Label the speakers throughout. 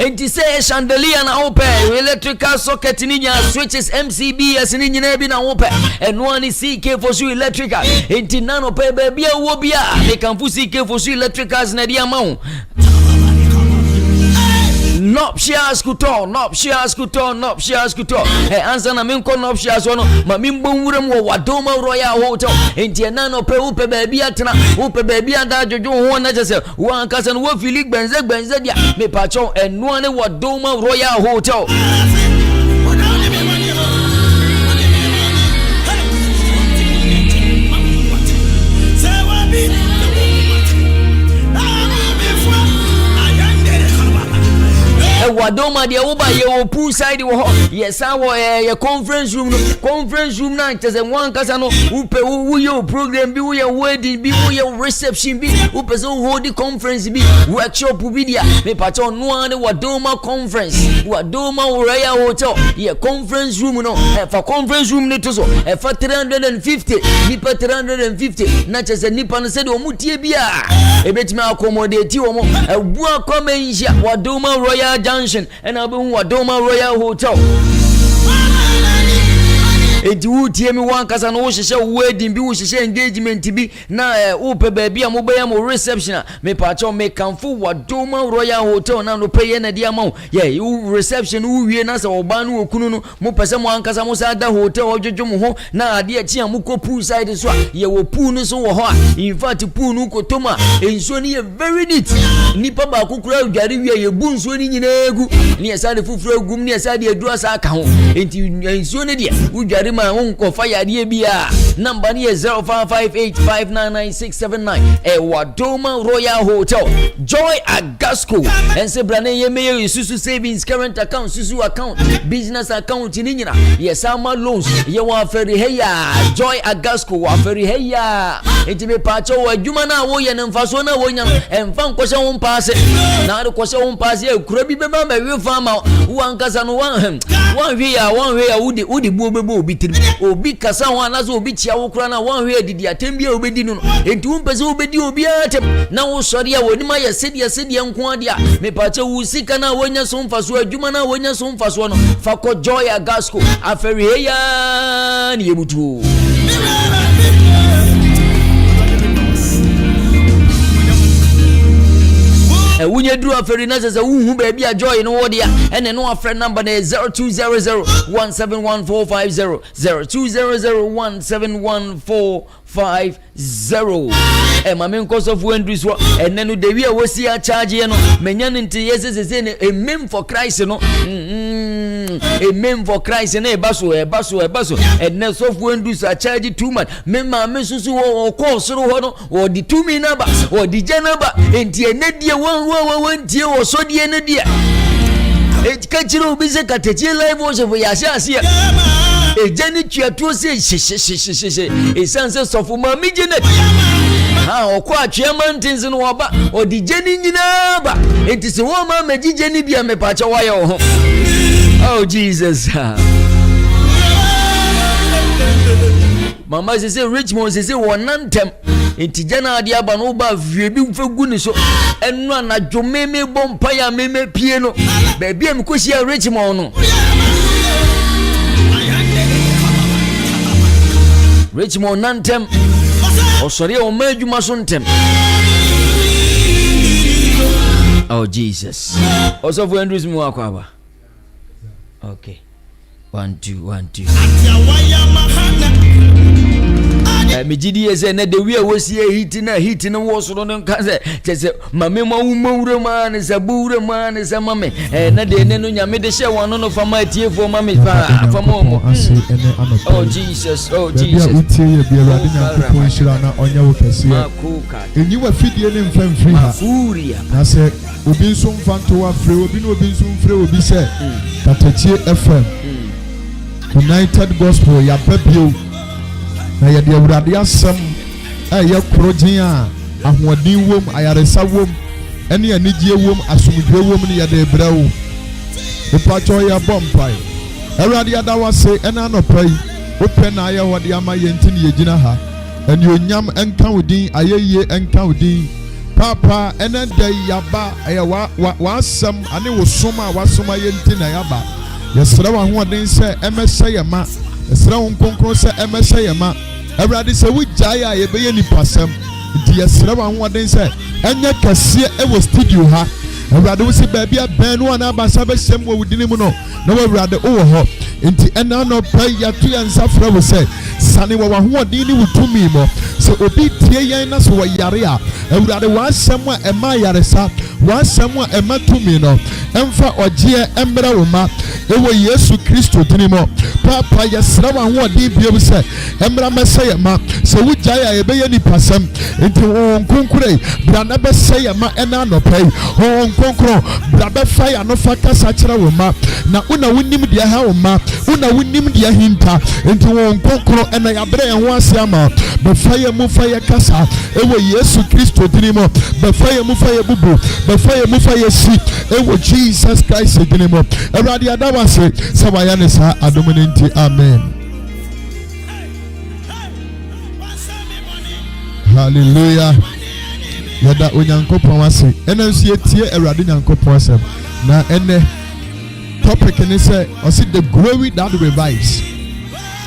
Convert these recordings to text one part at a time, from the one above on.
Speaker 1: enti say chandelier na ope electrical socket ni nya switches MCB as ni nyina bi na ope eno ani CK for so electrical enti nano pe baby a wo bia me kan fu CK for so electricals na dia ma wo Nuptials kuto answer na min ko nuptials wono ma min bonwuram wo Wadoma Royal Hotel enti na no pe upe baby atena upe baby ada jojo ho na jese wan kasa no wo fili gbenze dia me pacho eno ne Wadoma Royal Hotel Wadoma dia uba ye poolside wo yes awo ye conference room na tese wan kasa no upe wo ye program bi wo ye wedding bi wo ye reception bi upe so hold the conference bi workshop bi dia me pacho no ane Wadoma conference Wadoma Royal Hotel ye conference room no for conference room ne to so for 350 nipa 350 na tese nipa no se de omutie bia ebetimi accommodate wo mo ebu akoma nhia Wadoma Royal Junction and I'll be Wadoma Royal Hotel. Enti wutie mi wan kasa no wo hye wedding bi wo hye engagement bi na upe baby a mo be am reception me pa cho me kanfo Wadoma Royal Hotel na no pay na dia ma ye reception wo wie na se oba no okunu no mo pese mo ankasa mo sa da hotel odwodwo mo ho na ade a tia mo ko pool side so ye wo pool no so wo ho in fact pool no ko toma enso ni ye very neat nipa ba kokura udware wie ye bu nso ni nyina egu ni ye sa de fufuro egum ni ye sa de edura sa aka ho enti enso ne de udware ma unko fire die bia number ni 0558599679 Wadoma Royal Hotel Joy Agasco ense brane ye me susu savings current account susu account business account ni nyina yes ama loans ye wa feri heya Joy Agasco wa feri heya enti me pacho wa djuma na wo ye nemfaso na wo nya emfa nkose wo mpaase na ade kose wo mpaase e kura bi be ma we fama wo ankasa no wan hwe ya udi bu obebo obi obi kasa ho anazo obi chia wo kura na wan hwe adidi atembia obedi no enti wo mpese obedi obi atem na wo sori a woni ma ye sedia nko ade a me pache wo sika na wonya so mfaso adwuma na wonya so mfaso no fa ko Joy Agasco aferi heya ni yebutu wunye dru aferi na sese wuhu baby a Joy no wodia ene no afre number na 0200171450 0200171450 mame nkosofu Andrewslive ene no dewi a wosi a charge no menya nti yesese ne emem for Christ no emem for Christ na ebaso ene sofu Andrewslive a charge too much me mame susu wo ko soro ho no wo di 2 mi number wo di janaba enti ene die won tie wo so die ne die ka chiro bi se Katakyie live wo se fo ya sia ejani tuatu se esanse sofu mami Janet ha okwa atwe mountains no oba odi jeni nyina ba enti se wo ma magi jeni bia me pa cha wa ye ho oh Jesus mama se Richmond se wonantem enti jana ade aba no ba vie bi mfagu ni so enu anadwo meme bompa ya meme pie no ba bia me kosia Richmond no Richmond nantem osori o madwuma so ntem oh Jesus osofu Andrews mu akwaba okay 1 2 mejidi eze na de wi a wosi hit na wo so no nka se mame ma wu mawure ma ne zabure ma ne zamame na de ne no nyame de hye won no fama tiefo mame fama mo oh Jesus
Speaker 2: utie ye bi awade nyankopon hira na onya wo kese enyi wa fidie ne mfamfiri ha na se obi nso mfanto wa fre obi no obi nso mfre obi se Katakyie FM United Gospel ya babio na ye de awurade asem ye korogin a ahoɔden wom ayaresa wom ene anigye wom asomdwe wom ne ye de brawo ipacho ya bompai awurade adawase ena anopai open na aye wode ama ye ntini ye gina ha ene onyam enka wodin ayeye enka wodin Papa ene de yaba wa asem ane wo soma wa soma ye nti na yaba yesra wa ho den se emehye yema yesra wo nkonkron se emehye yema Awurade se wo gyae a ye be ye nipasem nti yesra wa ho den se enye kase e wo studio ha Awurade wo se baabi a ben no na abasa be hyem wo wudini mu no na Awurade wo ho nti ena no pay ya to ya nsafra wo se sane wo wa ho den ni wutumi mo se obi tie yen na so wo yare a Awurade wa asem a ema yaresa wa asem a ema tumi no emfa ogye embra wo ma ewo Yesu Kristo dini mo papa yesra wa ho den biem se embra meseye ma se wo gyae a ye be ye nipasem nti wo nkonkure bra na be seye ma ena no pay wo nkonkro bra be fire no fa kasa kire wo ma na una wonim de ha wo ma una wonim de hinta nti wo nkonkro ena ya bre ho ase ama be fire mu fire kasa ewo Yesu Kristo dini mo be fire mu fire bubu be fire mu fire si ewo Jesus Christ dini mo Awurade adawase se wa ya ne sa adomene nti amen. Hallelujah. Yada onyankopon wase ena nso yetie Awurade nyankopon asem na ene topic ni say o see the glory that revives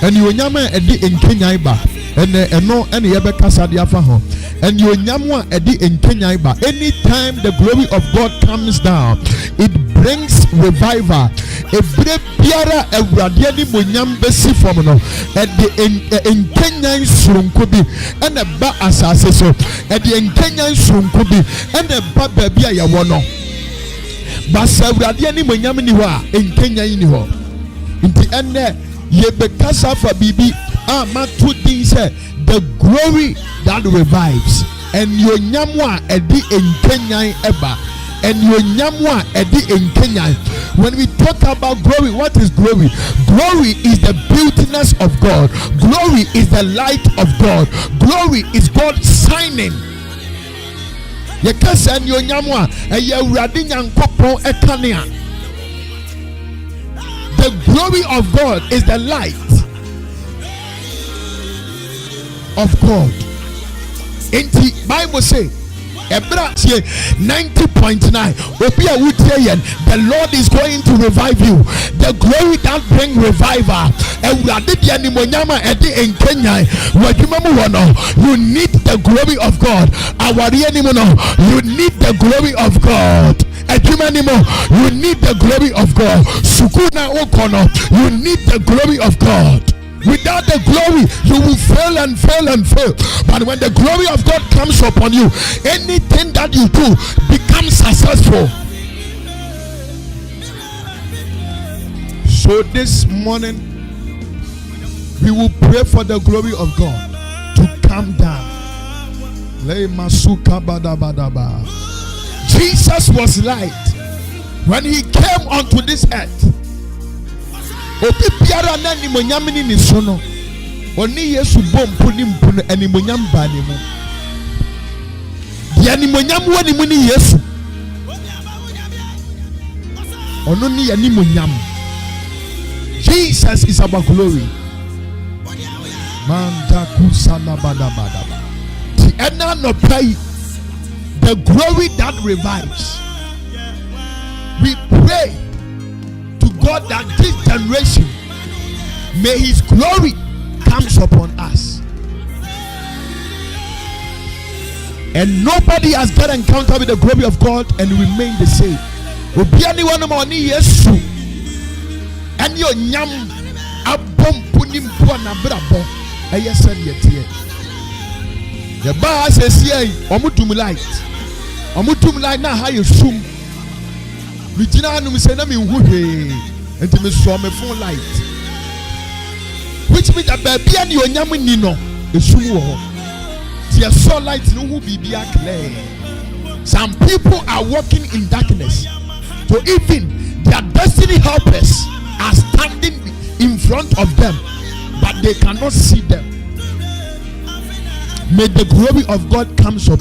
Speaker 2: and you nyama edi enkenyan ba ene eno ene ye be kasa de afa ho and you nyama edi enkenyan ba anytime the glory of God comes down it brings revival ebre biara Awurade ni monyam besi fom no edi enkenyan surunko bi ene ba asase so edi enkenyan surunko bi ene ba baabi a ye wo no basa Awurade ni monyam ni ho a enkenyan ni ho nti ene ye be kasa fa bibi amatu din say the glory that revives and your nyamwa edi enkenyan eba and your nyamwa edi enkenyan. When we talk about glory, what is glory? Glory is the beautiness of God. Glory is the light of God. Glory is God shining. Ye kasa and your nyamwa eye Awurade nyankopon ekania. The glory of God is the light of God. In the Bible say, Ebra 90.9. Opia Utiayen, the Lord is going to revive you. The glory that bring revival. You need the glory of God. You need the glory of God. You need the glory of God. Sukuna Okono, you need the glory of God. Without the glory, you will fail and fail and fail. But when the glory of God comes upon you, anything that you do becomes successful. So this morning, we will pray for the glory of God to come down. Jesus was light when he came onto this earth. Obi biara na ni monyamini ni sono oni Yesu bompo ni mpuno ani monyam ba ni mu ya ni monyam woni mu ni Yesu ono ni ya ni monyam. Jesus is our glory. Manda kusala bada bada ba ti ena no pay the glory that revives. We pray God that this generation may his glory comes upon us, and nobody has got encounter with the glory of God and remain the same. Obiani wana moni Yesu and your nyam abom punim na brabo ayesa yetie the bar says here omutum light na ha yesum Mijina no say na me hu hwe enti me so me phone light which means that baby and your nyam ni no esum wo ho ti so light no hu bibia clear. Some people are walking in darkness, so even their destiny helpers are standing in front of them but they cannot see them. May the glory of God come upon